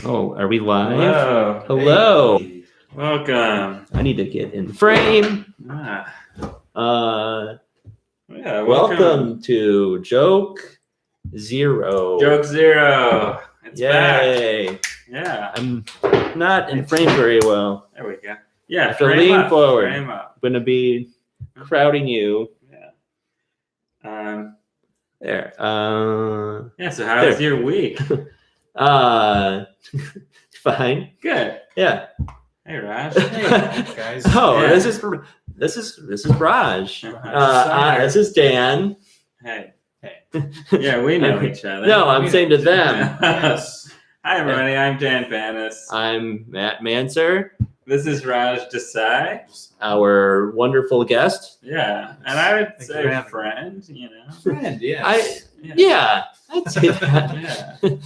Oh, are we live? Hello. Hello. Hey. Welcome. I need to get in frame. Welcome to Joke Zero. Joke Zero. It's Yay. back. Yeah. I'm not in frame very well. There we go. Yeah. I have to lean forward. Frame up. I'm going to be crowding you. Yeah. There. Yeah, so how was your week? Fine. Good. Yeah. Hey, Raj. Hey, guys. Oh, Yeah. this is Raj. This is Dan. Hey. Yeah, we know each other. No, I'm saying to them. Yes. Hi, everybody. I'm Dan Banis. I'm Matt Manser, This is Raj Desai. our wonderful guest. Yeah, and I would Thank you say for having friend. You know. Friend, yes. Yeah, I'd say that. Yeah.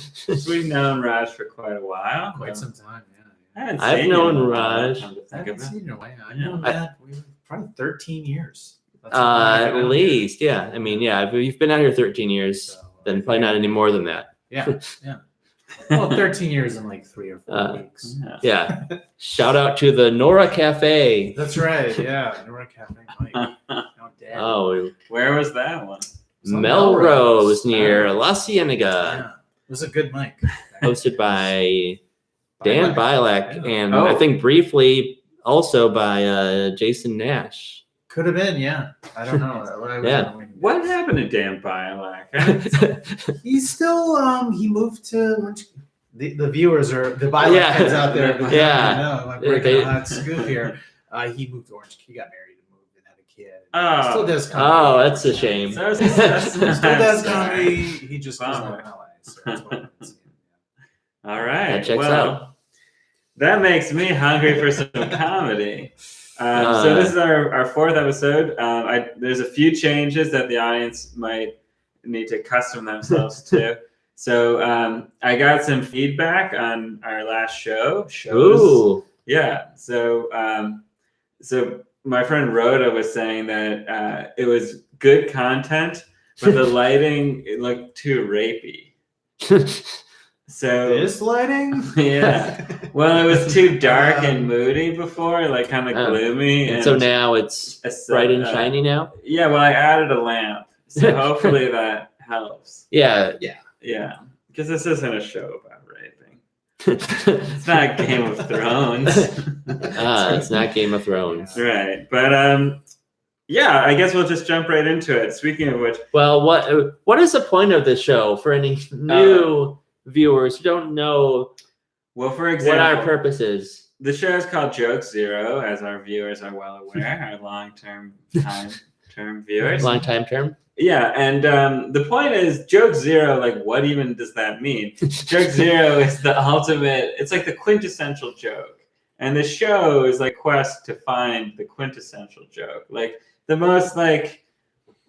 We've known Raj for quite a while. Quite some time, yeah. I've known Raj. I haven't seen you in a while. I've Yeah. known that probably 13 years. That's At least, yeah. I mean, yeah, if you've been out here 13 years, So, then probably not any more than that. Yeah. Well, 13 years in like 3 or 4 weeks. Yeah. Shout out to the Nora Cafe. That's right, yeah. Nora Cafe Mike. Now Dad. Oh, Where was that one? Melrose near La Cienega. Yeah. It was a good mic. Hosted by Dan Bilek, Yeah. and Oh. I think briefly also by Jason Nash. Could have been, yeah. I don't know. Yeah. What happened to Dan Bialak? He's still he moved to Orange. The viewers are the Bialek Yeah. heads out there. Yeah. I know. I'm breaking a hot scoop here. He moved to Orange. He got married and moved and had a kid. Oh. Still does comedy. Oh, that's a shame. So Still does comedy. He just doesn't Bummer. live in LA. So that's what I'm seeing. All right. That checks well, out. That makes me hungry for some comedy. So this is our fourth episode. There's a few changes that the audience might need to accustom themselves to. So I got some feedback on our last shows. Ooh. Yeah. So my friend Rhoda was saying that it was good content, but the lighting it looked too rapey. So This lighting? yeah. Well, it was too dark and moody before, like kind of gloomy. And so now it's bright and shiny now? Yeah, well, I added a lamp. So hopefully that helps. Yeah. Yeah. Because this isn't a show about raping. It's not Game of Thrones. It's not Game of Thrones. Right. But yeah, I guess we'll just jump right into it. Speaking of which. Well, what is the point of this show for any new viewers who don't know Well, for example, what our purpose is? The show is called Joke Zero, as our viewers are well aware, our long-term viewers. Long time term? Yeah, and the point is, Joke Zero, like, what even does that mean? Joke Zero is the ultimate, it's like the quintessential joke. And the show is like quest to find the quintessential joke. Like, the most, like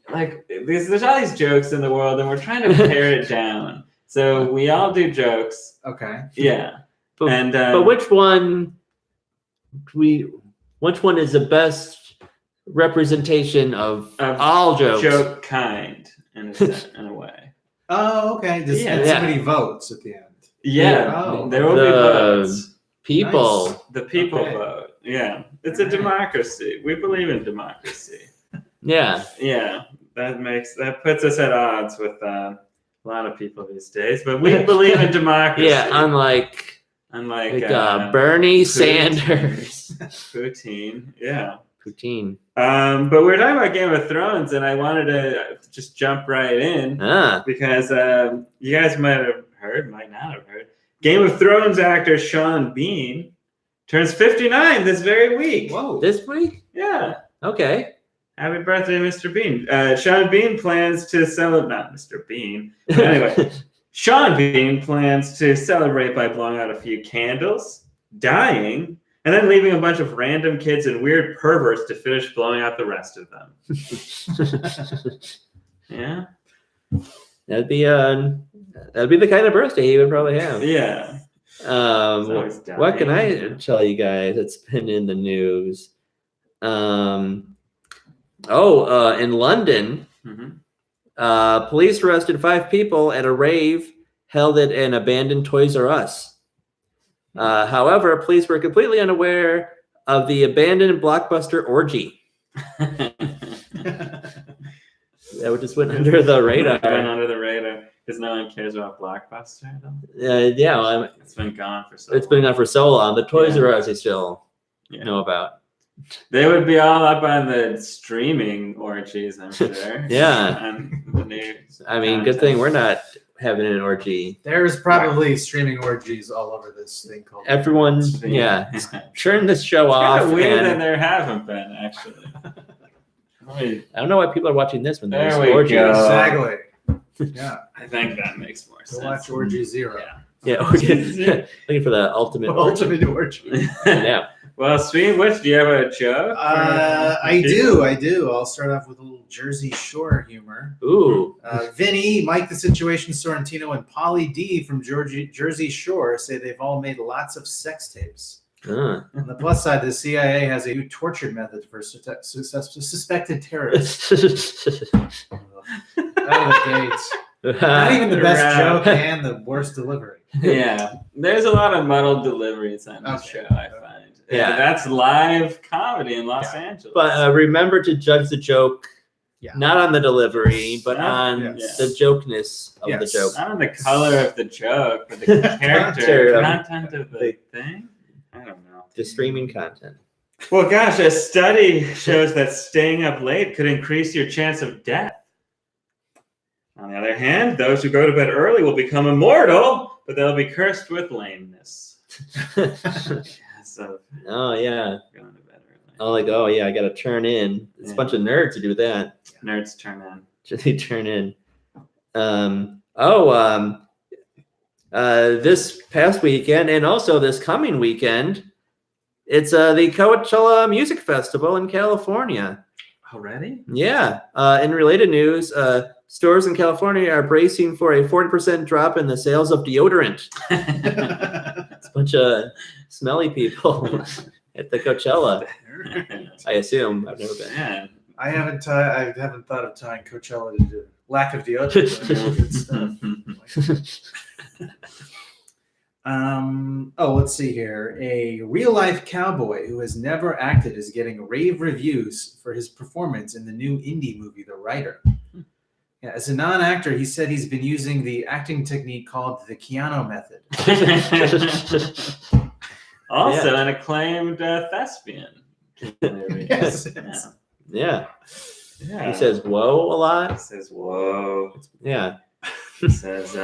there's all these jokes in the world, and we're trying to pare it down. So we all do jokes. Okay. Yeah. But, but which one is the best representation of all jokes? Joke kind, in a way. Oh, okay. Does somebody votes at the end? Yeah. Oh. There will be votes. People. Nice. The people vote. Yeah. It's a democracy. We believe in democracy. Yeah. Yeah. That puts us at odds with a lot of people these days, but we believe in democracy. Yeah, unlike Bernie Putin. Sanders. Putin. Yeah. Putin. But we're talking about Game of Thrones, and I wanted to just jump right in because you guys might not have heard. Game of Thrones actor Sean Bean turns 59 this very week. Whoa. This week? Yeah. Okay. Happy birthday, Mr. Bean. Sean Bean plans to celebrate, not Mr. Bean. But anyway, Sean Bean plans to celebrate by blowing out a few candles, dying, and then leaving a bunch of random kids and weird perverts to finish blowing out the rest of them. Yeah? That'd be the kind of birthday he would probably have. Yeah. What can I tell you guys that's been in the news? In London, police arrested 5 people at a rave held at an abandoned Toys R Us. However, police were completely unaware of the abandoned Blockbuster orgy. That just went under the radar. Went under the radar because no one cares about Blockbuster. Yeah, well, It's been gone for so. it's been on for so long. The Toys R Us they still Yeah. know about. They would be all up on the streaming orgies, I'm sure. Yeah. On the news. I mean, good thing we're not having an orgy. There's probably streaming orgies all over this thing called. Everyone, It's turn this show off. kind of weird that And there haven't been, actually. I don't know why people are watching this when there's There we orgies. go. Exactly. Yeah. I think that makes more Go sense. watch Orgy Zero. Yeah, looking for the ultimate orgy. Ultimate orgy. Yeah. Well, Sweet Witch, do you have a joke? I do. I'll start off with a little Jersey Shore humor. Ooh. Vinny, Mike the Situation Sorrentino, and Polly D from Jersey Shore say they've all made lots of sex tapes. On the plus side, the CIA has a new torture method for suspected terrorists. Out of the gates. Not even the best joke and the worst delivery. Yeah, there's a lot of muddled deliveries on this show, I find. Yeah. That's live comedy in Los Angeles. But remember to judge the joke, Yeah. not on the delivery, but on Yes. the jokeness of the Yes. joke. Not on the color of the joke, but the character, content of the thing. I don't know. The streaming content. Well, gosh, a study shows that staying up late could increase your chance of death. On the other hand, those who go to bed early will become immortal, but they'll be cursed with lameness. So, Oh yeah. going to bed early. Oh, like, oh yeah, I gotta turn in. It's a bunch of nerds to do that. Nerds turn in. They turn in. This past weekend and also this coming weekend, it's the Coachella Music Festival in California. Already? Yeah. In related news, stores in California are bracing for a 40% drop in the sales of deodorant. It's a bunch of smelly people at the Coachella. I assume. I've never been. Man. I haven't thought of tying Coachella to the lack of deodorant. But good stuff. Let's see here. A real-life cowboy who has never acted is getting rave reviews for his performance in the new indie movie, The Writer. Yeah, as a non-actor, he said he's been using the acting technique called the Keanu method. Also, an acclaimed thespian. Yes. Yeah. Yeah. He says "whoa" a lot. He says, "Whoa." Yeah. He says,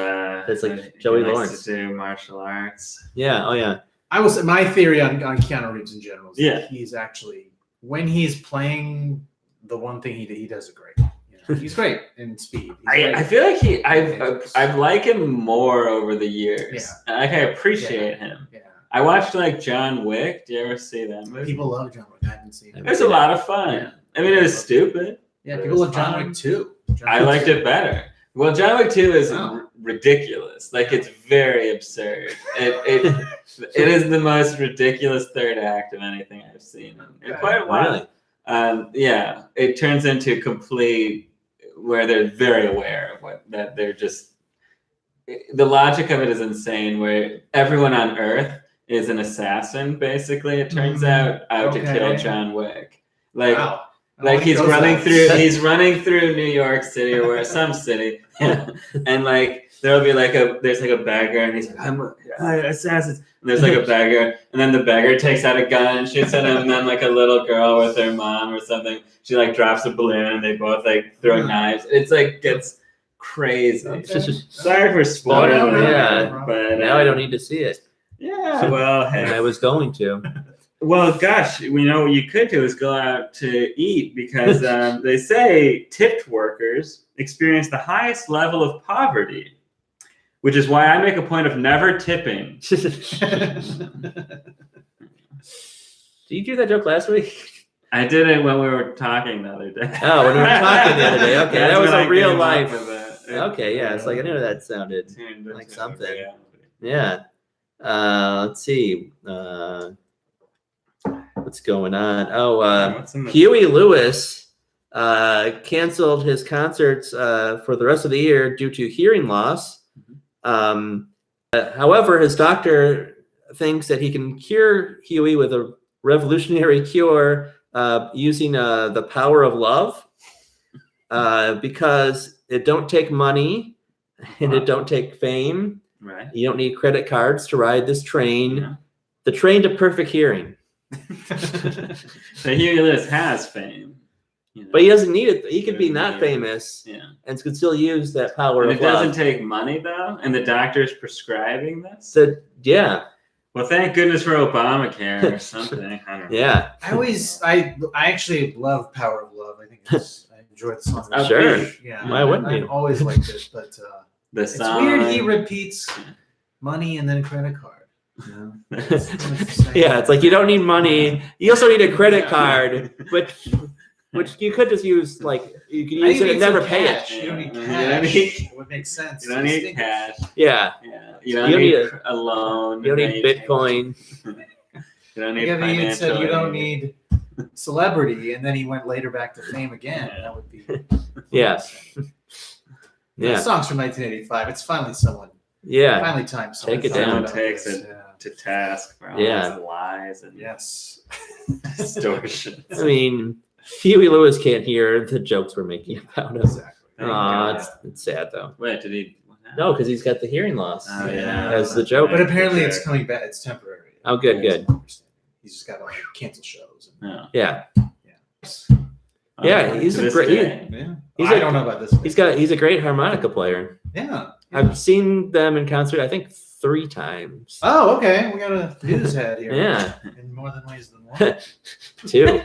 It's like that Joey he likes Lawrence. to do martial arts. Yeah. Oh yeah. I will say my theory on Keanu Reeves in general is Yeah. that he's actually, when he's playing the one thing he does it great. You know, he's great in Speed. He's great. I feel like I've liked him more over the years. Yeah. Like I appreciate him. Yeah. I watched like John Wick. Do you ever see that movie? People love John Wick. I haven't seen it. It was a lot of fun. Yeah. I mean, it was stupid. Yeah, It people was love John fun. Wick too. I liked it better. Well, John Wick 2 is Wow. ridiculous. Like it's very absurd. It is the most ridiculous third act of anything I've seen in quite a while. Really? Yeah, it turns into complete where they're very aware of that they're just. The logic of it is insane. Where everyone on Earth is an assassin. Basically, it turns out to kill John Wick. Like. Wow. Like he's running through New York City or where some city, and like there'll be there's a beggar and he's like, I'm assassins, and there's like a beggar, and then the beggar takes out a gun and shoots at him, and then like a little girl with her mom or something, she like drops a balloon and they both like throw knives. It's like gets crazy. Okay. Sorry for spoiling it, Yeah. but Now I don't need to see it. Yeah, well, And I hey. was going to. Well, gosh, we know what you could do is go out to eat because they say tipped workers experience the highest level of poverty, which is why I make a point of never tipping. Did you do that joke last week? I did it when we were talking the other day. Oh, when we were talking the other day. Okay, That's that was when a I real came up life. with it. Okay, yeah, it's like I knew that sounded Tuned like into something. reality. Yeah. Let's see. What's going on? Oh, What's in the- Huey Lewis canceled his concerts for the rest of the year due to hearing loss. However, his doctor thinks that he can cure Huey with a revolutionary cure using the power of love because it don't take money and it don't take fame. Right. You don't need credit cards to ride this train. Yeah. The train to perfect hearing. So Huey Lewis has fame. You know? But he doesn't need it. He could be Yeah. not famous Yeah. and could still use that power And of it doesn't love. take money though, and the doctor's prescribing this. Yeah. Well, thank goodness for Obamacare or something. I don't know. Yeah. I actually love Power of Love. I think I enjoy the song. Oh, Sure. Yeah. Why wouldn't I've you? always liked it, but The it's song. weird he repeats money and then credit card. You know? Yeah, it's like you don't need money. You also need a credit card, which you could just use like you can use it and never pay cash. it. You don't need You cash. don't need- It would make sense. You don't need cash. Yeah. Yeah. You don't You don't need need a loan. You don't and need then you Bitcoin. You don't need Yeah, but you said financial you don't aid. need celebrity, and then he went later back to fame again. Yeah. That would be Yeah. The Yeah. song's from 1985. It's finally someone. Yeah. Finally, time. Take it down. about Takes this. it. To task for all Yeah. his lies and Yes. distortions. I mean, Huey Lewis can't hear the jokes we're making about him. Exactly. Thank Aw, God. it's sad though. Wait, did he? What happened? No, because he's got the hearing loss. Oh, yeah. As the joke. But apparently, it's coming back. It's temporary. Oh, good, good. He's just got to like cancel shows. Yeah. Yeah. Oh, Yeah, he's to a this great- day. Yeah. He's I a- don't know about this. He's a great harmonica player. Yeah. I've seen them in concert, I think 3 times. Oh, okay. We got a news head here. Yeah. In more than ways than one. 2.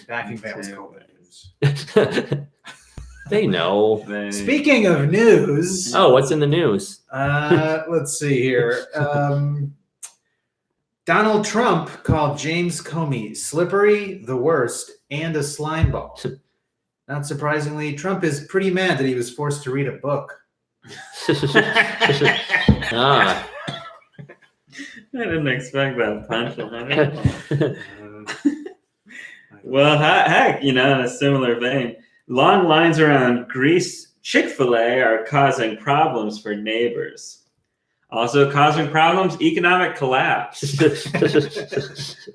Backing band was called the news. They know. Speaking of news, Oh, what's in the news? let's see here. Donald Trump called James Comey slippery, the worst, and a slime ball. Not surprisingly, Trump is pretty mad that he was forced to read a book. Ah. I didn't expect that punchline. Well, heck, in a similar vein, long lines around Greece Chick-fil-A are causing problems for neighbors. Also causing problems, economic collapse.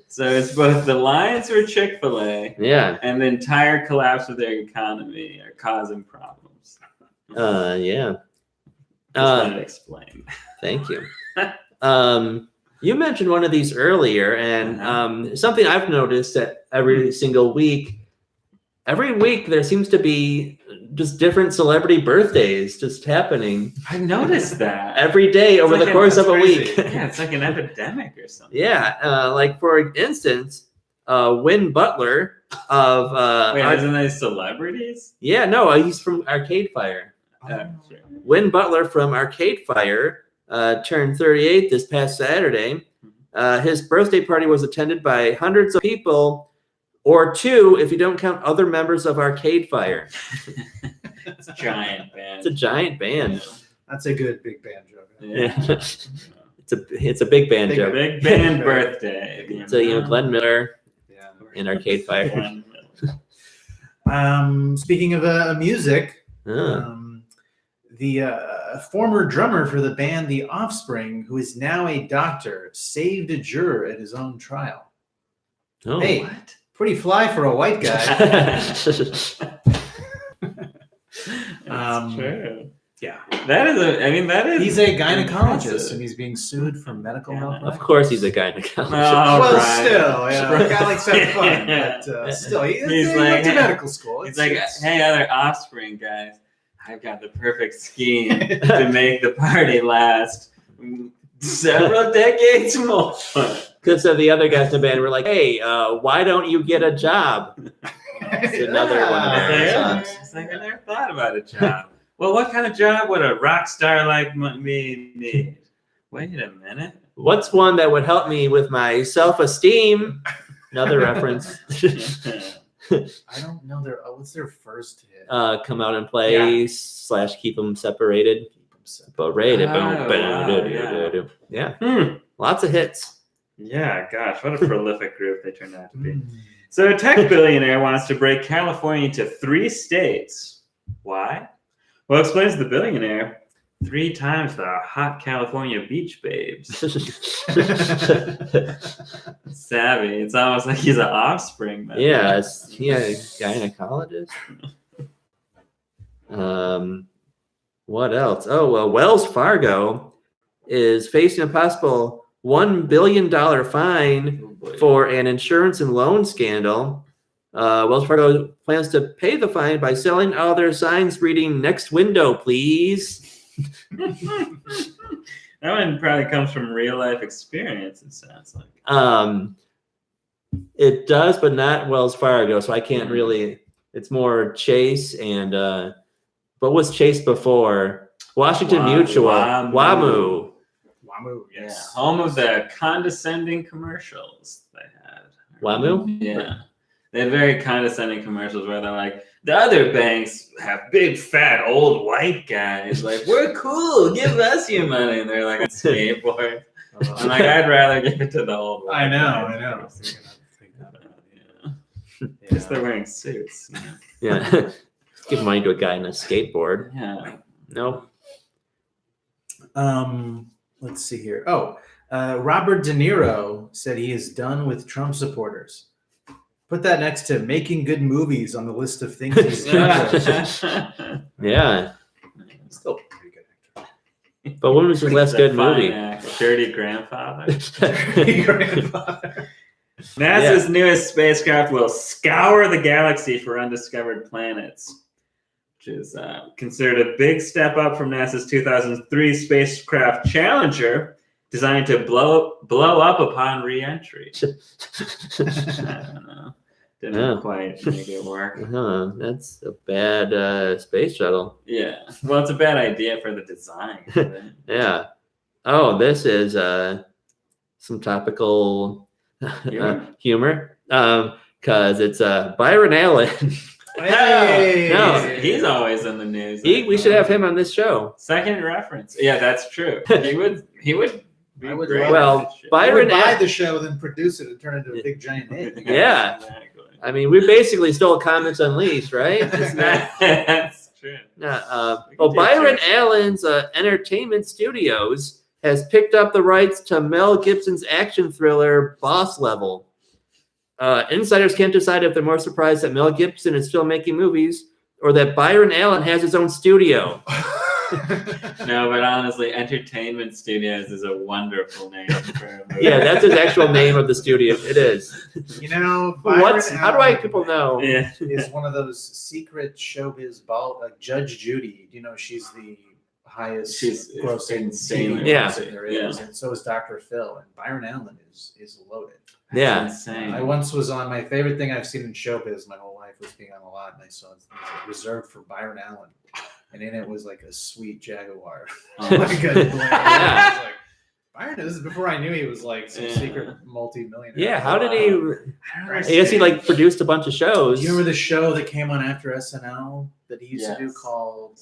So it's both the lines for Chick-fil-A Yeah. and the entire collapse of their economy are causing problems. Yeah. Just wanted to explain. Thank you. You mentioned one of these earlier, and something I've noticed that every single week there seems to be just different celebrity birthdays just happening I've noticed that. every day over the course of a week. Yeah, it's like an epidemic or something. Yeah, like for instance, Win Butler of Wait, isn't they celebrities? yeah, no, he's from Arcade Fire. Sure. Win Butler from Arcade Fire turned 38 this past Saturday. His birthday party was attended by hundreds of people, or 2 if you don't count other members of Arcade Fire. It's a giant band. It's a giant band. That's a good big band joke. Yeah. It's a big band Big joke. Big band birthday. So Glenn Miller Yeah. in Arcade Fire. Glenn Speaking of music, Ah. the former drummer for the band The Offspring, who is now a doctor, saved a juror at his own trial. Oh. Hey, What? pretty fly for a white guy. That's Um, true. Yeah. That is. He's a gynecologist, impressive. and he's being sued for medical Yeah. malpractice. Of course, he's a gynecologist. Oh, Well, right. still, a guy likes to have fun, Yeah. but still, he He's went like, to hey, medical school. He's It's- like, it's- hey, other Offspring guys, I've got the perfect scheme to make the party last several decades more. Because the other guys in the band were like, "Hey, why don't you get a job?" It's another one of Yeah. their Yeah. songs. It's like, I never thought about a job. Well, what kind of job would a rock star like me need? Wait a minute. What's one that would help me with my self-esteem? Another reference. I don't know what's their first hit. Come out and play / keep them separated. Separated. Boom, Oh, boom, wow, do, do, yeah. do, do. Yeah. Lots of hits. Yeah, gosh, what a prolific group they turned out to be. Mm. So a tech billionaire wants to break California into 3 states. Why? Well, explains the billionaire. 3 times the hot California beach babes. Savvy. It's almost like he's an offspring. Man. Yeah, is he a gynecologist? What else? Oh, well, Wells Fargo is facing a possible $1 billion fine for an insurance and loan scandal. Wells Fargo plans to pay the fine by selling all their signs reading "Next window, please." That one probably comes from real life experience, it sounds like. It does, but not Wells Fargo, so I can't really. It's more Chase and what was Chase before? Washington Mutual, WAMU. WAMU, yes. Yeah, home of the condescending commercials they had. WAMU? Yeah. They had very condescending commercials where they're like, the other banks have big, fat, old white guys. Like, we're cool. Give us your money. And they're like a skateboard. I'm like, I'd rather give it to the old white I know. Because they're wearing suits. You know? Yeah. Give money to a guy in a skateboard. Yeah. No. Let's see here. Robert De Niro said he is done with Trump supporters. Put that next to making good movies on the list of things he's done. Yeah. Still a pretty good actor. But when was his last good movie? Dirty Grandfather. Dirty Grandfather. NASA's newest spacecraft will scour the galaxy for undiscovered planets, which is considered a big step up from NASA's 2003 spacecraft Challenger, designed to blow up upon re-entry. I don't know. Didn't quite make it work. That's a bad space shuttle. Yeah. Well, it's a bad idea for the design. Right? Yeah. Oh, this is some topical humor. Because it's Byron Allen. Hey! No. He's always in the news. We should have him on this show. Second reference. Yeah, that's true. He would be I would great. love Well, I Byron would buy Allen. the show, then produce it and turn it into a big giant hit. Yeah. Exactly. I mean, we basically stole Comments Unleashed, right? That's true. Byron Allen's Entertainment Studios has picked up the rights to Mel Gibson's action thriller Boss Level. Insiders can't decide if they're more surprised that Mel Gibson is still making movies or that Byron Allen has his own studio. No, but honestly, Entertainment Studios is a wonderful name for a movie. Yeah, that's his actual name of the studio. It is. You know, How do people know? Yeah. is one of those secret showbiz like Judge Judy. You know, she's the highest She's grossing insane. TV Yeah. person there is, and so is Dr. Phil. And Byron Allen is loaded. Yeah. Insane. I once was on my favorite thing I've seen in showbiz my whole life was being on a lot, and I saw it was like reserved for Byron Allen, and in it was like a sweet Jaguar. Oh. Like a, Yeah. I was like, Byron, this is before I knew he was like some secret multi-millionaire. Yeah, how did he? I I guess he like produced a bunch of shows. Do you remember the show that came on after SNL that he used to do Yes. called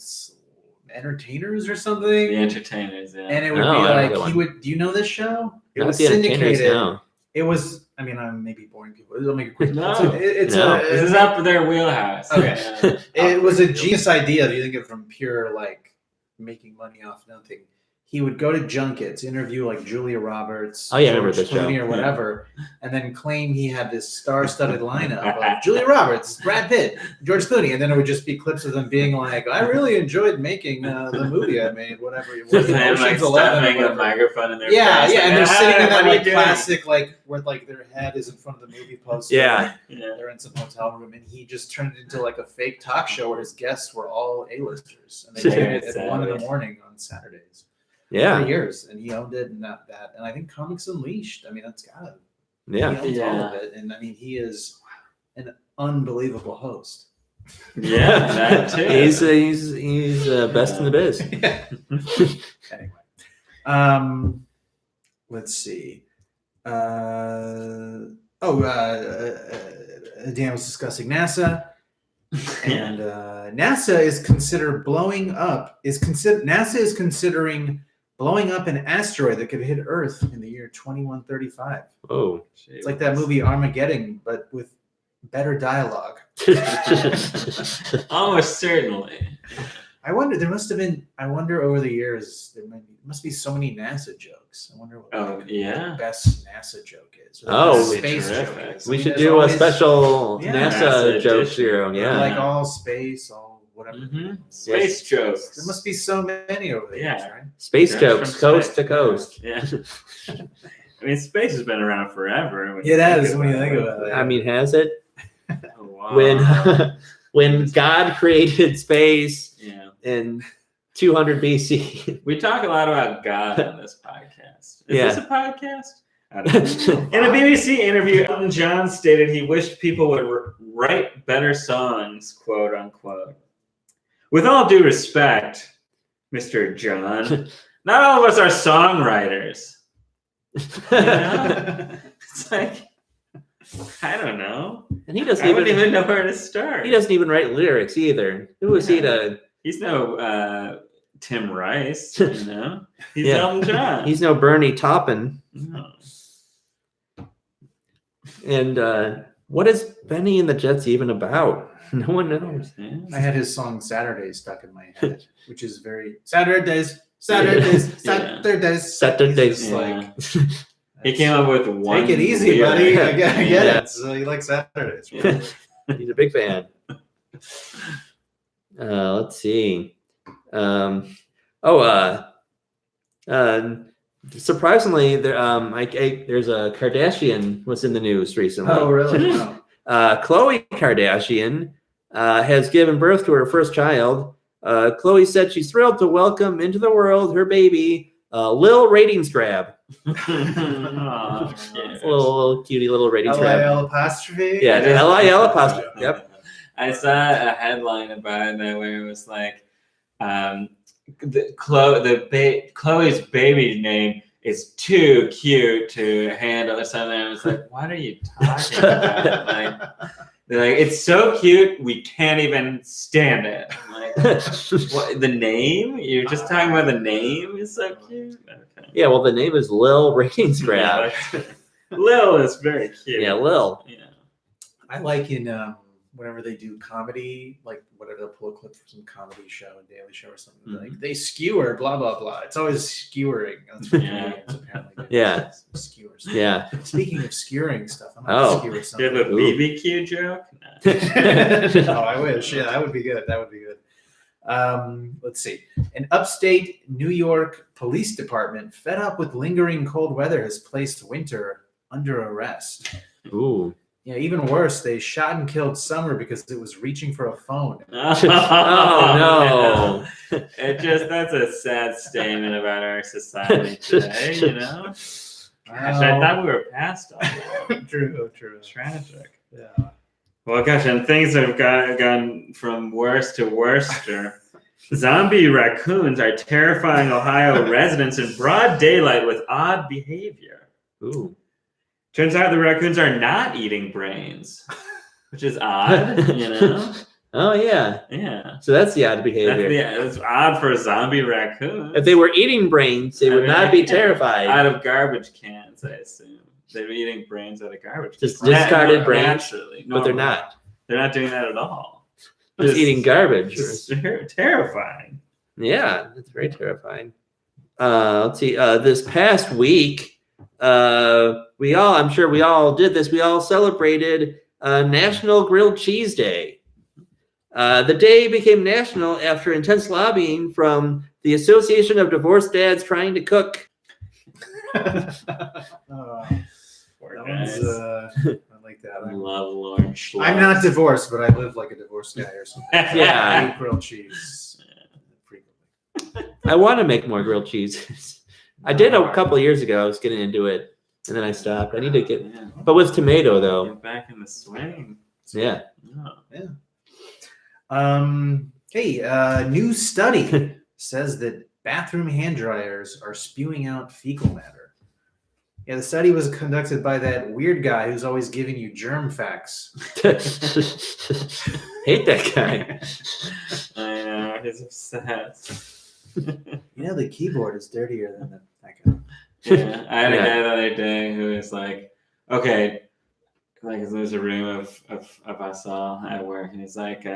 Entertainers or something? The Entertainers, yeah. And it would No, be I don't like get he one. would. Do you know this show? It Not was the Entertainers, syndicated. no. It was. I mean, I'm maybe boring people. It'll make it quick. No. It's No. a. This is up for their wheelhouse. Okay. It was a genius idea if you think of it from pure like making money off nothing. He would go to junkets, interview like Julia Roberts, Oh, yeah, I remember George this show. Clooney or whatever, and then claim he had this star-studded lineup of Julia Roberts, Brad Pitt, George Clooney, and then it would just be clips of them being like, "I really enjoyed making the movie I made, whatever it was." Just them like Ocean's 11 or stuffing a whatever. microphone in their Yeah, face. yeah, and they're Like, sitting in "Ah, that what are you like doing?" classic like where like their head is in front of the movie poster. Yeah. Yeah. They're in some hotel room, and he just turned it into like a fake talk show where his guests were all A-listers, and they did it at 1 a.m. on Saturdays Yeah. for years, and he owned it, and that, and I think Comics Unleashed. I mean, that's got he Yeah. owns all Yeah. of it, and I mean, he is an unbelievable host. Yeah, that too. He's best in the biz. Anyway, let's see. Dan was discussing NASA, and NASA is considering blowing up an asteroid that could hit Earth in the year 2135. Oh. It's like that movie Armageddon, but with better dialogue. Almost certainly. I wonder. There must have been. I wonder over the years must be so many NASA jokes. I wonder what the best NASA joke is. Or the Oh, best be space terrific. joke is. We should there's do a always, special Yeah. NASA NASA joke edition. zero. Yeah. like all space, all whatever. Space jokes. There must be so many over the years, Yeah. right? Space Jokes jokes, from coast space. to coast. Yeah. I mean, space has been around forever. It has when you think about it. I mean, has it? Oh, wow. When God created space Yeah. in 200 BC. We talk a lot about God on this podcast. Is Yeah. this a podcast? I don't know. In a BBC interview, Elton John stated he wished people would write better songs, quote unquote. With all due respect, Mr. John, not all of us are songwriters. It's like, I don't know. And he doesn't I wouldn't even even know where to start. he doesn't even write lyrics either. Who is he to He's no Tim Rice, you know? He's Yeah. Elton John. he's no Bernie Taupin. No. And what is Benny and the Jets even about? No one knows. Yeah. I had his song "Saturdays" stuck in my head, which is very Saturdays, Saturdays, Yeah. Saturdays, Saturdays. It's just Yeah. like He came up with one. take it easy, lyric. buddy. I get Yeah. it. So you like Saturdays? Yeah. He's a big fan. Let's see. Surprisingly, there's a Kardashian was in the news recently. Oh, really? Wow. Khloe Kardashian has given birth to her first child. Khloe said she's thrilled to welcome into the world her baby, Lil Ratings Grab. Aw, It's cute. a little cutie little ratings grab. LIL apostrophe. Yeah, LIL apostrophe. Yep. I saw a headline about that where it was like, Chloe's baby name is too cute to handle or something. I was like, what are you talking about? Like, they're like, it's so cute, we can't even stand it. I'm like, what, the name? You're just talking about the name is so cute? Okay. Yeah, well, the name is Lil Ratings Grab. Yeah, Lil is very cute. Yeah, Lil. Yeah. I like in whenever they do comedy, like whatever they'll pull a clip from some comedy show, a Daily Show or something, like they skewer, blah blah blah. It's always skewering. That's what comedians apparently do. Yeah. Skewers. Yeah. Speaking of skewering stuff, I'm Oh. gonna skewer Do you have a something. BBQ joke? No. No, I wish. Yeah, that would be good. That would be good. Let's see. An upstate New York police department, fed up with lingering cold weather, has placed Winter under arrest. Ooh. Yeah, even worse, they shot and killed Summer because it was reaching for a phone. Oh, no. That's a sad statement about our society today, you know? Gosh, I thought we were past all that. True. Tragic. Yeah. Well, gosh, and things have gone from worse to worster. Zombie raccoons are terrifying Ohio residents in broad daylight with odd behavior. Ooh. Turns out the raccoons are not eating brains, which is odd, you know? Oh, yeah. Yeah. So that's the odd behavior. It's odd for a zombie raccoon. If they were eating brains, they would not be terrified. Out of garbage cans, I assume. They're eating brains out of garbage cans. Just discarded brains, Naturally. but they're normally. not. They're not doing that at all. Just eating garbage. Just terrifying. Yeah, it's very terrifying. Let's see. This past week, I'm sure we all did this. We all celebrated National Grilled Cheese Day. The day became national after intense lobbying from the Association of Divorced Dads Trying to Cook. Poor That guys. one's, I like that. I love Lord Schluck. I'm not divorced, but I live like a divorced guy or something. Yeah. I eat grilled cheese frequently. I want to make more grilled cheeses. I did a couple of years ago. I was getting into it, and then I stopped. I need to get, Yeah. but with tomato though. Get back in the swing. Yeah. Oh. Hey, new study says that bathroom hand dryers are spewing out fecal matter. Yeah, the study was conducted by that weird guy who's always giving you germ facts. Hate that guy. I know, he's obsessed. You know, the keyboard is dirtier than that guy. Yeah, I had a Yeah. guy the other day who was like, okay, like there's a room of us all at work, and he's like,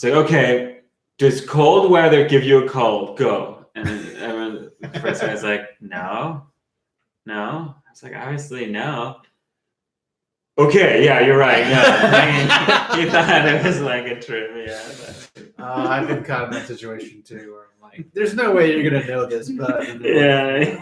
okay, Does cold weather give you a cold? Go. And then the first guy's like, no. I was like, obviously no. Okay, yeah, you're right. No. I mean, he thought it was like a trivia. I've been caught in that situation too, where I'm like, "There's no way you're gonna know this," but Yeah.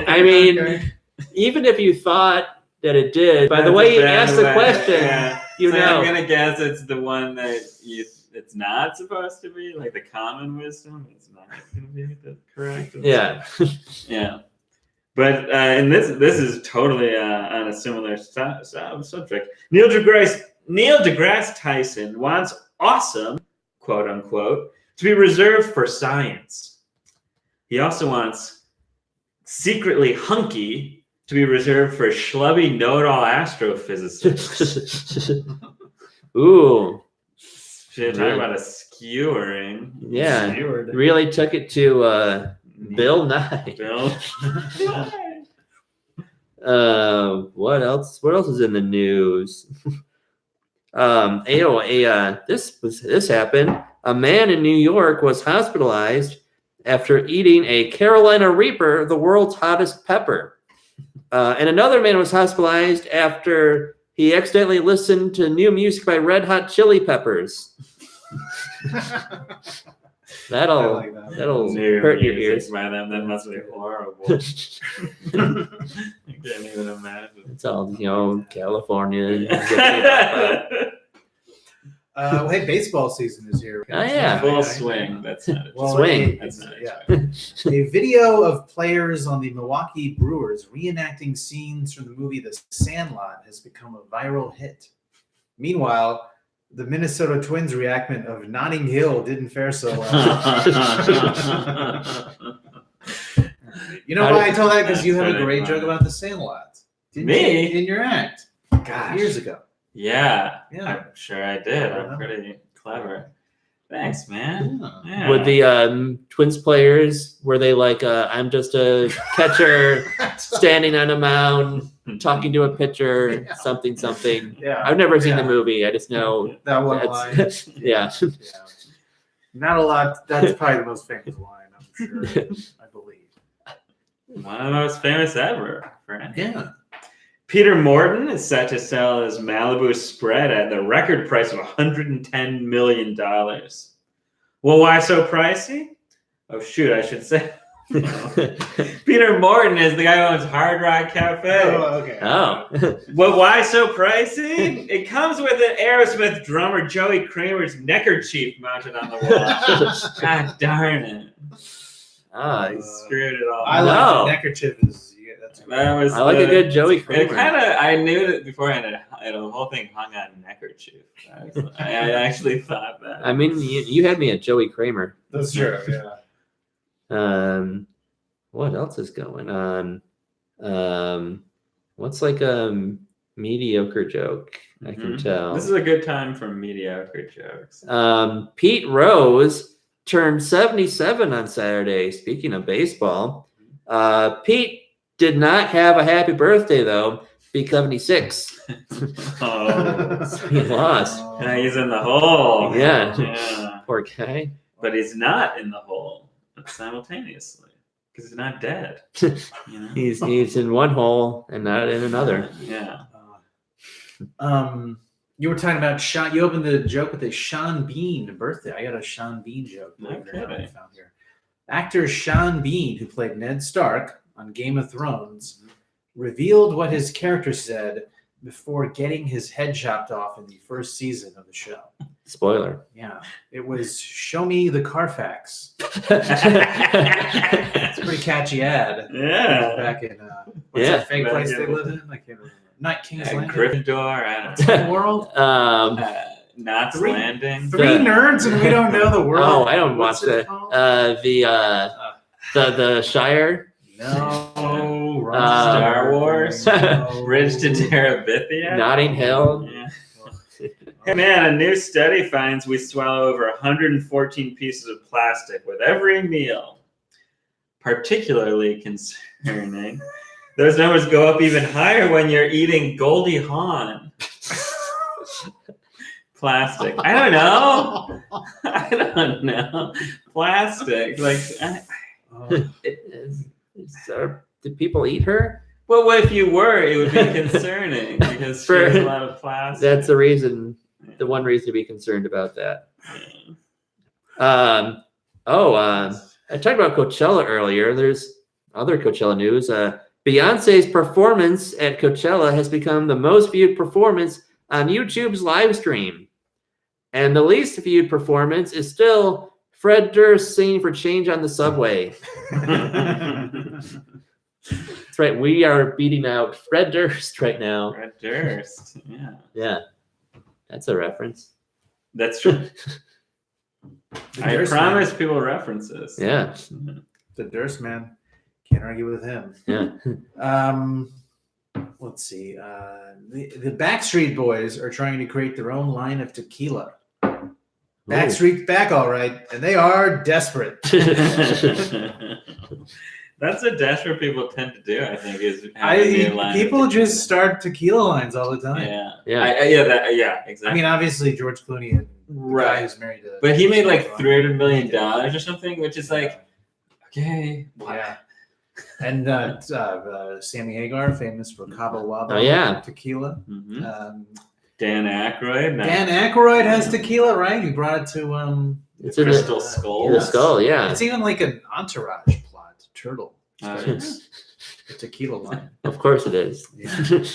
I mean, even if you thought that it did, by the way you asked the question, you so know. I'm gonna guess it's the one that it's not supposed to be, like the common wisdom. It's not gonna be the correct. Yeah. Yeah. But and this is totally on a similar subject. Neil deGrasse Tyson wants awesome, quote unquote, to be reserved for science. He also wants secretly hunky to be reserved for schlubby know-it-all astrophysicists. Ooh. Should talk about a skewering. Yeah. Skewered. Really took it to Bill Nye. Bill. What else? What else is in the news? This happened. A man in New York was hospitalized after eating a Carolina Reaper, the world's hottest pepper. And another man was hospitalized after he accidentally listened to new music by Red Hot Chili Peppers. That'll hurt your ears. By them, that must be horrible. I can't even imagine. It's all, California. Hey, baseball season is here. Oh, yeah. Full swing. That's not it. Swing. That's not it. Yeah. A video of players on the Milwaukee Brewers reenacting scenes from the movie The Sandlot has become a viral hit. Meanwhile, the Minnesota Twins reenactment of Notting Hill didn't fare so well. You know why I told that? Because you have a great joke about The Sandlot. Didn't Me? you, in your act. Gosh. Years ago. Yeah. Yeah. I'm sure I did. I'm pretty clever. Thanks, man. Yeah. With the Twins players, were they like, I'm just a catcher standing on a mound, talking to a pitcher, something. Yeah. I've never seen the movie. I just know that one that's- line. Yeah. Not a lot. That's probably the most famous line, I'm sure. I believe. One of the most famous ever. Right? Yeah. Peter Morton is set to sell his Malibu spread at the record price of $110 million. Well, why so pricey? Oh, shoot, I should say. Peter Morton is the guy who owns Hard Rock Cafe. Oh, okay. Oh. Well, why so pricey? It comes with an Aerosmith drummer Joey Kramer's neckerchief mounted on the wall. God darn it. Ah, I screwed it all. I like the neckerchief. I like a good Joey Kramer. It kind of, I knew it beforehand. The whole thing hung on neckerchief. I actually thought that. I mean, you had me at Joey Kramer. That's true. Yeah. What else is going on? What's like a mediocre joke? I can tell. This is a good time for mediocre jokes. Pete Rose turned 77 on Saturday. Speaking of baseball, Pete did not have a happy birthday though, because 76. Oh, He lost. He's in the hole. Yeah. Poor guy. But he's not in the hole simultaneously because he's not dead. He's in one hole and not in another. Yeah. You were talking about Sean. You opened the joke with a Sean Bean birthday. I got a Sean Bean joke. Okay. I found here. Actor Sean Bean, who played Ned Stark on Game of Thrones, revealed what his character said before getting his head chopped off in the first season of the show. Spoiler. Yeah, it was "Show me the Carfax." It's a pretty catchy ad. Yeah. Back in what's that fake place they live in? I can't remember. Not King's Landing. Gryffindor. I don't know. Small World. Knots Landing. Three nerds and we don't know the world. Oh, I don't watch that. The Shire. No. Star Wars. No. Bridge to Terabithia. Notting Hill. Yeah. Hey man, a new study finds we swallow over 114 pieces of plastic with every meal. Particularly concerning, those numbers go up even higher when you're eating Goldie Hawn. Plastic. I don't know. I don't know. Plastic. Like, Did people eat her? well, what if you were? It would be concerning because she has a lot of plastic. That's the reason. The one reason to be concerned about that. Yeah. I talked about Coachella earlier. There's other Coachella news. Beyonce's performance at Coachella has become the most viewed performance on YouTube's live stream. And the least viewed performance is still Fred Durst singing for Change on the Subway. That's right. We are beating out Fred Durst right now. Fred Durst. Yeah. Yeah. That's a reference. That's true. I Durst promise man. people references. Yeah. The Durst man. Can't argue with him. Yeah. Let's see. The Backstreet Boys are trying to create their own line of tequila. Backstreet's back, all right, and they are desperate. That's what desperate people tend to do. I think is have a new line. People just start tequila lines all the time. Yeah. Yeah. Yeah. Exactly. I mean, obviously George Clooney and the guy who's married to. But he made like $300 million or something, which is like, okay. Yeah. And Sammy Hagar, famous for Cabo Wabo. Oh, yeah. Tequila. Mm-hmm. Dan Aykroyd. Dan Aykroyd has tequila, right? He brought it to It's in Crystal Skull. the skull, yeah. It's even like an Entourage plot. Turtle. Yeah. The tequila line. Of course it is. Yeah.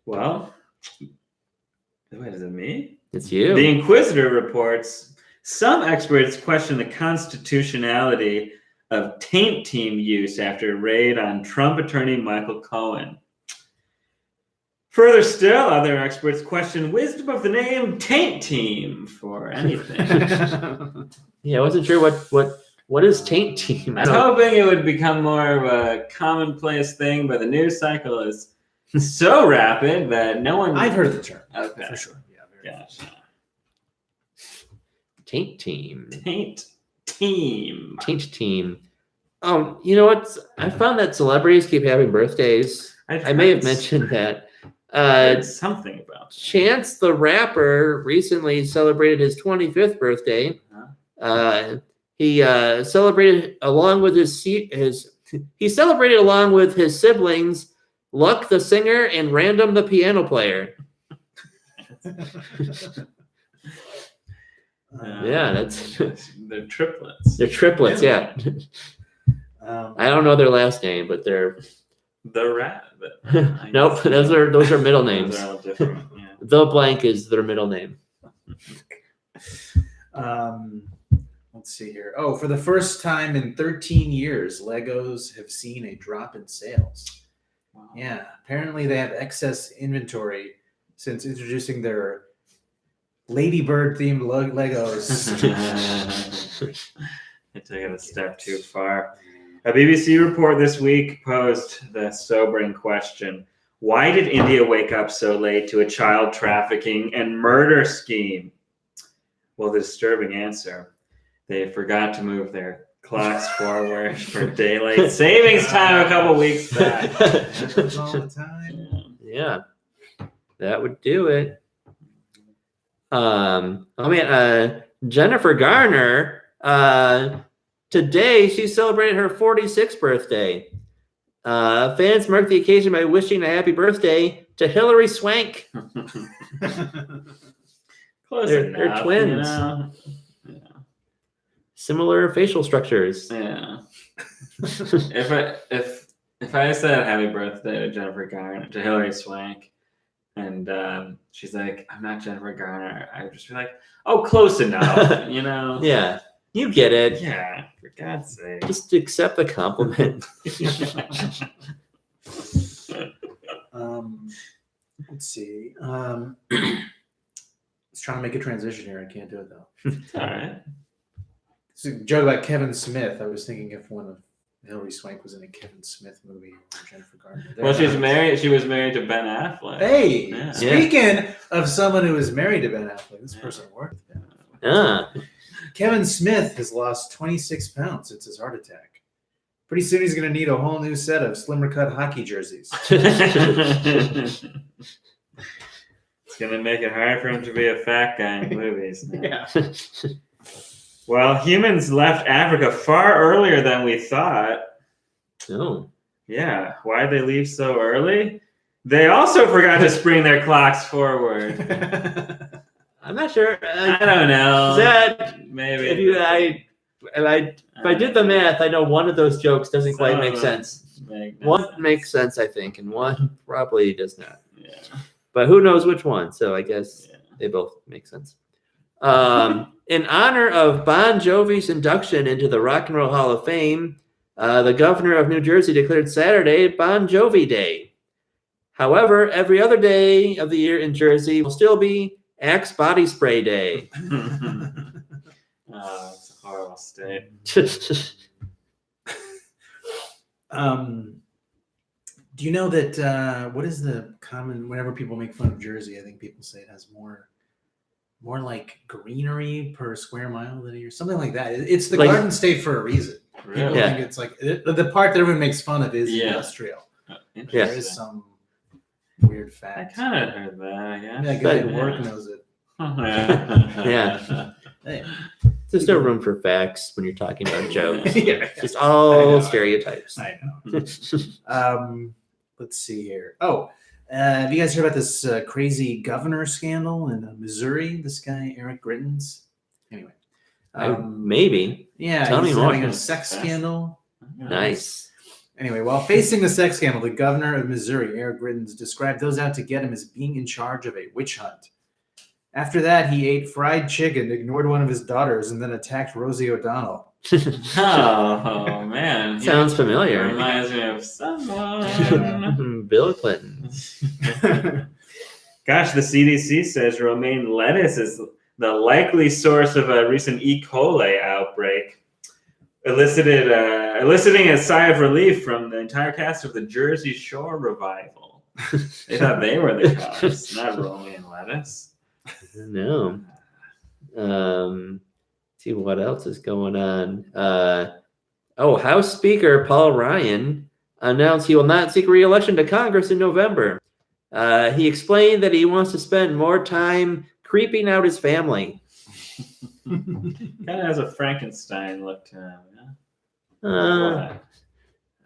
Well, wait, is it me? It's you. The Inquisitor reports some experts question the constitutionality of taint team use after a raid on Trump attorney Michael Cohen. Further still, other experts question wisdom of the name taint team for anything. Yeah, I wasn't sure what is taint team. I was hoping it would become more of a commonplace thing, but the news cycle is so rapid that no one. I've heard the term. Okay. For sure. Yeah, very Gotcha. Taint team. Taint team. Taint team. Oh, you know what? I found that celebrities keep having birthdays. I may have mentioned that. Something about it. Chance the Rapper recently celebrated his 25th birthday. He celebrated along with his siblings, Luck the singer and Random the piano player. Yeah, that's they're triplets. they're triplets. Yeah, I don't know their last name, but they're The Rat. nope. Those are middle names. Those are all different. Yeah. The blank is their middle name. Let's see here. Oh, for the first time in 13 years, Legos have seen a drop in sales. Wow. Yeah, apparently they have excess inventory since introducing their Ladybird themed Legos. I took it a step too far. A BBC report this week posed the sobering question: why did India wake up so late to a child trafficking and murder scheme? Well, the disturbing answer: they forgot to move their clocks forward for daylight savings time a couple weeks back. Happens all the time. Yeah, that would do it. Jennifer Garner. Today, she celebrated her 46th birthday. Fans marked the occasion by wishing a happy birthday to Hilary Swank. Close They're enough, twins. you know? Similar facial structures. Yeah. If I said happy birthday to Jennifer Garner, to Hilary Swank, and she's like, I'm not Jennifer Garner, I would just be like, oh, close enough, you know? Yeah, you get it. Yeah, for God's sake. Just accept the compliment. Let's see. I was trying to make a transition here. I can't do it though. All right. It's a joke about Kevin Smith. I was thinking if one of Hilary Swank was in a Kevin Smith movie or Jennifer Garner. Well, she's married. She was married to Ben Affleck. Hey, Yeah. speaking of someone who is married to Ben Affleck, this person worked. Kevin Smith has lost 26 pounds since his heart attack. Pretty soon he's going to need a whole new set of slimmer cut hockey jerseys. It's gonna make it hard for him to be a fat guy in movies now. Yeah. Well, humans left Africa far earlier than we thought. Oh. Yeah, why'd they leave so early? They also forgot to spring their clocks forward. I'm not sure. I don't know. That Maybe. if I did the math, I know one of those jokes doesn't quite make sense. One makes sense, I think, and one probably does not. Yeah. But who knows which one? So I guess they both make sense. In honor of Bon Jovi's induction into the Rock and Roll Hall of Fame, the governor of New Jersey declared Saturday Bon Jovi Day. However, every other day of the year in Jersey will still be Axe Body Spray Day. Oh, it's a horrible state. Do you know that what is the common whenever people make fun of Jersey, I think people say it has more like greenery per square mile than or something like that. It's the Like- Garden State for a reason. People Really? Yeah. think it's like the part that everyone makes fun of is Yeah. industrial. Oh, There interesting. is some weird I fact. kind of heard that, I guess. Yeah, guy at But- work knows it. Yeah. Hey. There's no room for facts when you're talking about jokes. Yeah. It's just all I know. stereotypes. I know. Let's see here. Oh, have you guys heard about this crazy governor scandal in Missouri? This guy, Eric Grittens. Anyway. Maybe. Yeah, Tell me he's more. having a sex scandal. Nice. Anyway, while facing the sex scandal, the governor of Missouri, Eric Grittens, described those out to get him as being in charge of a witch hunt. After that, he ate fried chicken, ignored one of his daughters, and then attacked Rosie O'Donnell. Oh, man. Sounds He familiar. reminds me of someone. Bill Clinton. Gosh, the CDC says romaine lettuce is the likely source of a recent E. coli outbreak, eliciting a sigh of relief from the entire cast of the Jersey Shore revival. They thought they were the cause, not romaine lettuce. No. See what else is going on. House Speaker Paul Ryan announced he will not seek re-election to Congress in November. He explained that he wants to spend more time creeping out his family. Kind of has a Frankenstein look to him. Yeah?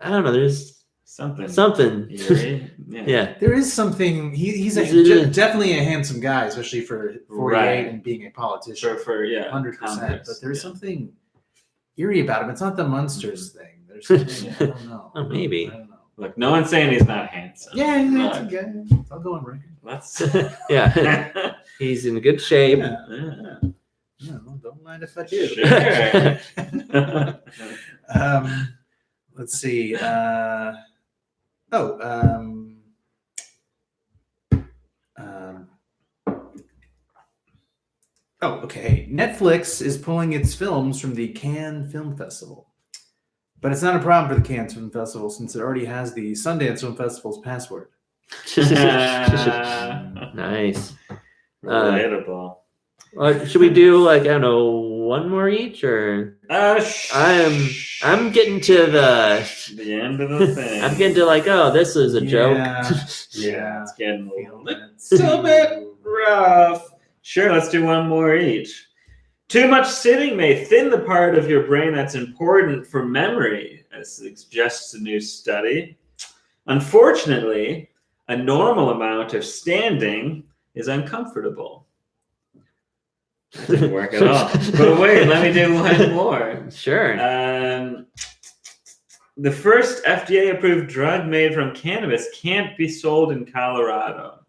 I don't know. There's Something. Eerie. Yeah. There is something. He's definitely a handsome guy, especially for 48 Right. and being a politician. For 100%. Congress, But there's yeah. something eerie about him. It's not the Munsters thing. There's something, I don't know. Oh, maybe. I don't know. Look, no one's saying he's not handsome. Yeah, Look, it's okay. I'll go on record. let's. Yeah. He's in good shape. Yeah. Yeah. No, don't mind if I do. Sure. Let's see. Okay. Netflix is pulling its films from the Cannes Film Festival. But it's not a problem for the Cannes Film Festival since it already has the Sundance Film Festival's password. Nice. Relatable. Should we do I don't know, one more each, or I'm getting to the end of the thing. I'm getting to this is a joke. Yeah, it's getting Feel a that. little bit rough. Sure, let's do one more each. Too much sitting may thin the part of your brain that's important for memory, as suggests a new study. Unfortunately, a normal amount of standing is uncomfortable. That didn't work at all. But wait, let me do one more. Sure. The first FDA-approved drug made from cannabis can't be sold in Colorado.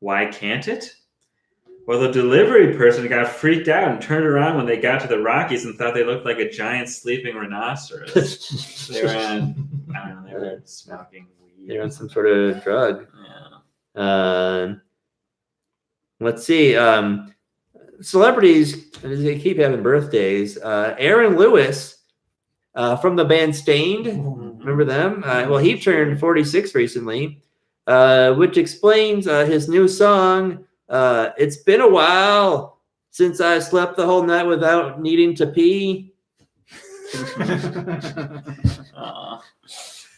Why can't it? Well, the delivery person got freaked out and turned around when they got to the Rockies and thought they looked like a giant sleeping rhinoceros. They were on, I don't know, they were smoking weed. They're on some sort of drug. Yeah. Let's see. Celebrities, they keep having birthdays. Aaron Lewis from the band Stained. Remember them? Well, he turned 46 recently, which explains his new song, It's Been a While Since I Slept the Whole Night Without Needing to Pee.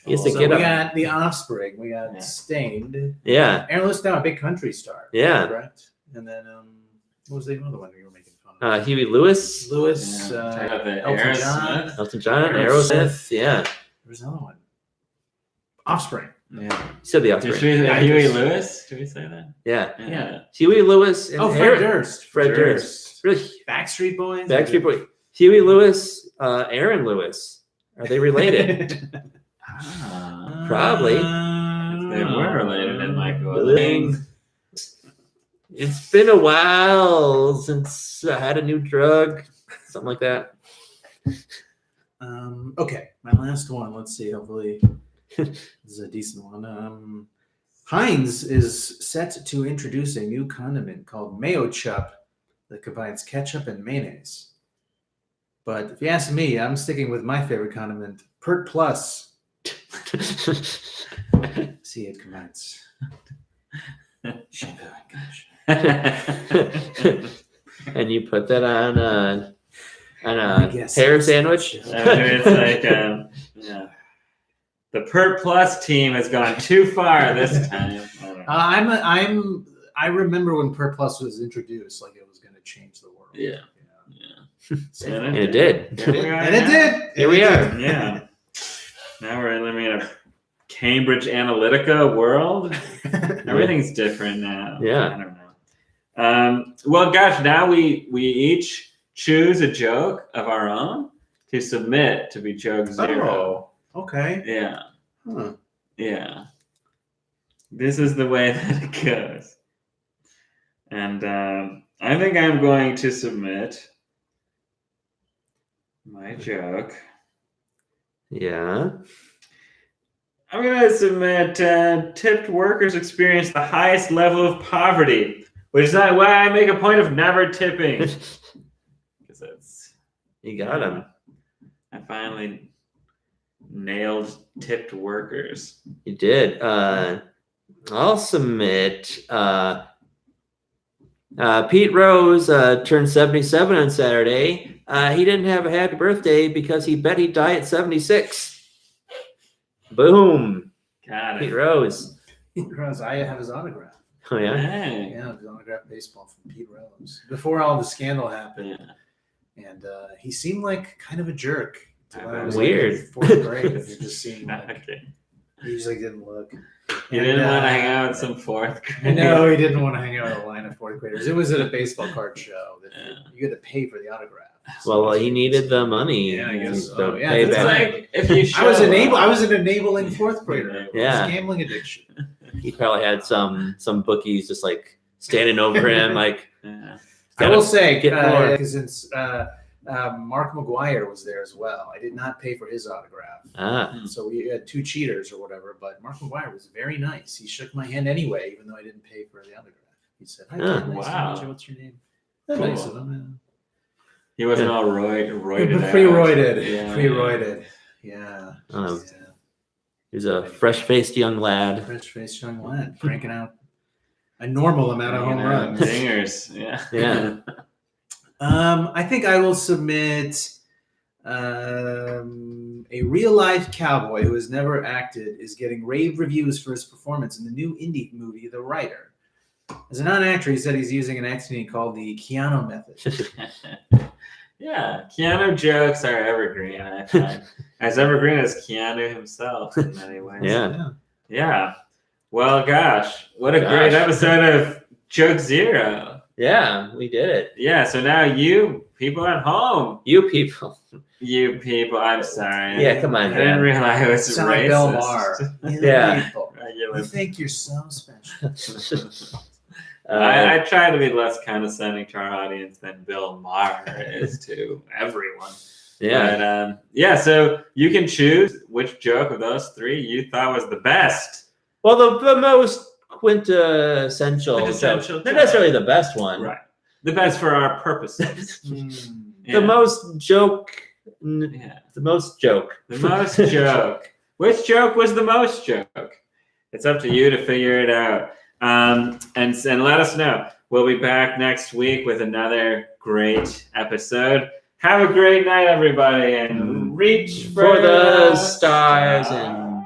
He used to So get we up. got The Offspring. We got Yeah. Stained. Yeah. Aaron Lewis now a big country star. Yeah. Correct. And then what was the other one you were making fun of? Huey Lewis, Lewis. Talk about the Elton John. Aerosmith. Elton John, Aerosmith. Aerosmith. Yeah. There was another one. Offspring. Yeah. You said the Did Offspring. we, Yeah, Huey just- Lewis? Did we say that? Yeah. Yeah. Huey Lewis and Fred Durst. Fred Durst. Really? Backstreet Boys. Backstreet Boys. Huey Lewis, Aaron Lewis. Are they related? Ah. Probably. They were related in like Really? It's been a while since I had a new drug. Something like that. Okay, my last one. Let's see. Hopefully, this is a decent one. Heinz is set to introduce a new condiment called Mayo Chup that combines ketchup and mayonnaise. But if you ask me, I'm sticking with my favorite condiment, Pert Plus. See, it combines shampoo and conditioner. And you put that on a I guess hair it's- sandwich. It's like, yeah. The Pert Plus team has gone too far this time. I don't know. I remember when Pert Plus was introduced, like it was going to change the world. Yeah. Yeah. And it did. Here we are And it now. did. Here we are. Yeah. Now we're living in a Cambridge Analytica world. Everything's different now. Yeah. I don't know. Well, gosh, now we each choose a joke of our own to submit to be joke zero. Okay. Yeah. Huh. Yeah. This is the way that it goes. And I think I'm going to submit my joke. Yeah. I'm going to submit tipped workers experience the highest level of poverty, which is not why I make a point of never tipping. Because it's. You got him. I finally nailed tipped workers. You did. I'll submit. Pete Rose turned 77 on Saturday. He didn't have a happy birthday because he bet he'd die at 76. Boom. Got Pete it. Rose. Pete Rose, I have his autograph. Oh, yeah? Hey. Yeah, his autograph baseball from Pete Rose. Before all the scandal happened. Yeah. And he seemed like kind of a jerk. Till I was Weird. Like in fourth grade, if you're just seeing like, Okay. he usually didn't look. You didn't want to hang out with some fourth grade. No, he didn't want to hang out with a line of fourth graders. It was at a baseball card show that Yeah. you had to pay for the autograph. Well, he needed the money. Yeah, I guess to so. Yeah, pay It's that's back. like if you show I was up- an enabling fourth grader. Yeah. It was gambling addiction. He probably had some bookies just like standing over him, like, Yeah. I will say, Get more. because since Mark McGuire was there as well, I did not pay for his autograph. So we had two cheaters or whatever, but Mark McGuire was very nice. He shook my hand anyway, even though I didn't pay for the autograph. He said, "Hi, Oh, Ken, nice to wow. meet you. What's your name?" Cool. Nice of him. He wasn't all roided out. Pre-roided. Yeah. Pre-roided. Yeah. Oh. He was a fresh-faced young lad. Fresh-faced young lad cranking out a normal amount of home You know, runs. Dingers. Yeah. Yeah. I think I will submit a real-life cowboy who has never acted is getting rave reviews for his performance in the new indie movie, The Writer. As a non-actor, he said he's using an technique called the Keanu method. Yeah, Keanu jokes are evergreen, I find. As evergreen as Keanu himself in many ways. Yeah. Yeah. Well, gosh, what a Gosh. great episode of Joke Zero. Yeah, we did it. Yeah, so now you people at home, You people. I'm sorry. Yeah, come I on, didn't man. realize it was Sound like racist. Bill Maher. Yeah. People. Regular. You think you're so special. I try to be less condescending to our audience than Bill Maher is to everyone. yeah. But, so you can choose which joke of those three you thought was the best. Well, the most quintessential. Quintessential Not joke. necessarily the best one. Right. The best for our purposes. The most joke. Yeah. The most joke. The most joke. Which joke was the most joke? It's up to you to figure it out. And let us know. We'll be back next week with another great episode. Have a great night, everybody, and reach For the stars and